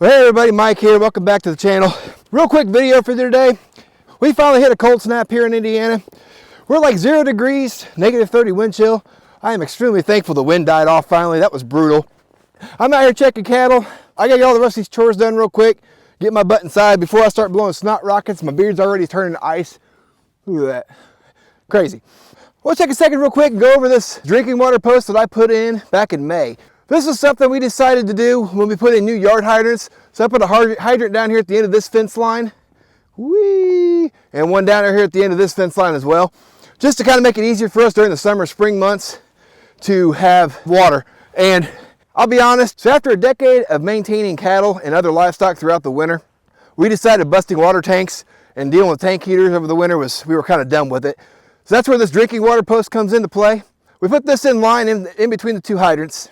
Well, hey everybody, Mike here. Welcome back to the channel. Real quick video for you today. We finally hit a cold snap here in Indiana. We're like 0 degrees, -30 wind chill. I am extremely thankful the wind died off finally. That was brutal. I'm out here checking cattle. I gotta get all the rest of these chores done real quick. Get my butt inside before I start blowing snot rockets. My beard's already turning to ice. Look at that. Crazy. We'll take a second real quick and go over this drinking water post that I put in back in May. This is something we decided to do when we put in new yard hydrants. So I put a hydrant down here at the end of this fence line. Whee! And one down here at the end of this fence line as well. Just to kind of make it easier for us during the summer, spring months to have water. And I'll be honest, so after a decade of maintaining cattle and other livestock throughout the winter, we decided busting water tanks and dealing with tank heaters over the winter we were kind of done with it. So that's where this drinking water post comes into play. We put this in line in between the two hydrants.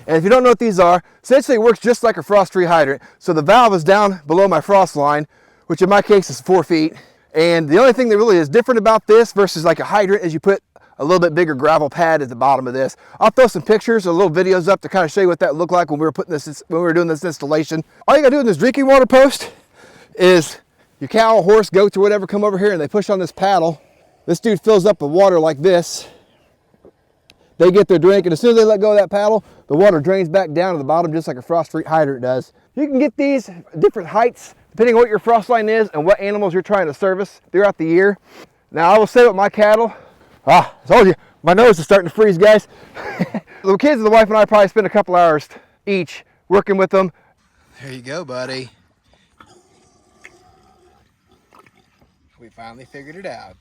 And if you don't know what these are, essentially it works just like a frost-free hydrant. So the valve is down below my frost line, which in my case is 4 feet. And the only thing that really is different about this versus like a hydrant is you put a little bit bigger gravel pad at the bottom of this. I'll throw some pictures or little videos up to kind of show you what that looked like when we were doing this installation. All you gotta do in this drinking water post is your cow, horse, goats, or whatever come over here and they push on this paddle. This dude fills up with water like this. They get their drink, and as soon as they let go of that paddle, the water drains back down to the bottom just like a frost-free hydrant does. You can get these different heights depending on what your frost line is and what animals you're trying to service throughout the year. Now I will say with my cattle, I told you, my nose is starting to freeze, guys. The kids and the wife and I probably spend a couple hours each working with them. There you go, buddy. We finally figured it out.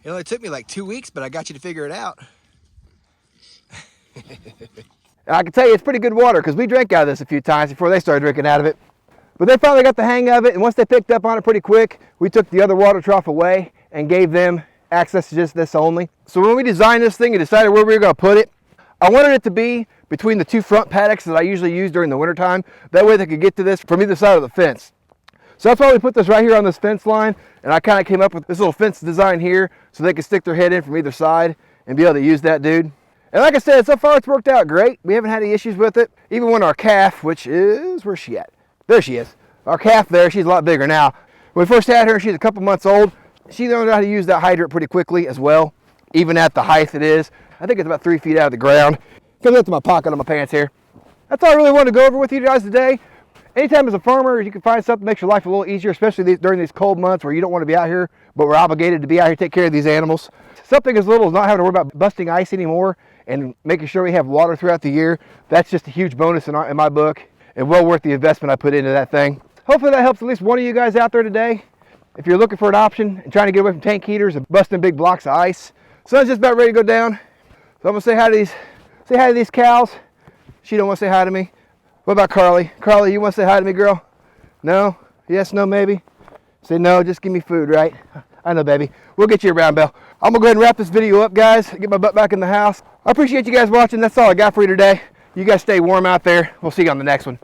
It only took me like 2 weeks, but I got you to figure it out. I can tell you it's pretty good water because we drank out of this a few times before they started drinking out of it. But they finally got the hang of it, and once they picked up on it pretty quick, we took the other water trough away and gave them access to just this only. So when we designed this thing and decided where we were going to put it, I wanted it to be between the two front paddocks that I usually use during the wintertime. That way they could get to this from either side of the fence. So that's why we put this right here on this fence line, and I kind of came up with this little fence design here so they could stick their head in from either side and be able to use that dude. And like I said, so far it's worked out great. We haven't had any issues with it. Even when our calf, which is, where's she at? There she is. Our calf there, she's a lot bigger now. When we first had her, she's a couple months old. She learned how to use that hydrant pretty quickly as well, even at the height it is. I think it's about 3 feet out of the ground. Comes up to my pocket on my pants here. That's all I really wanted to go over with you guys today. Anytime as a farmer, you can find something that makes your life a little easier, especially during these cold months where you don't want to be out here, but we're obligated to be out here to take care of these animals. Something as little as not having to worry about busting ice anymore and making sure we have water throughout the year. That's just a huge bonus in my book and well worth the investment I put into that thing. Hopefully that helps at least one of you guys out there today. If you're looking for an option and trying to get away from tank heaters and busting big blocks of ice. Sun's just about ready to go down. So I'm gonna say hi to these cows. She don't want to say hi to me. What about Carly? Carly, you want to say hi to me, girl? No? Yes, no, maybe? Say no, just give me food, right? I know, baby. We'll get you a brown bell. I'm going to go ahead and wrap this video up, guys. Get my butt back in the house. I appreciate you guys watching. That's all I got for you today. You guys stay warm out there. We'll see you on the next one.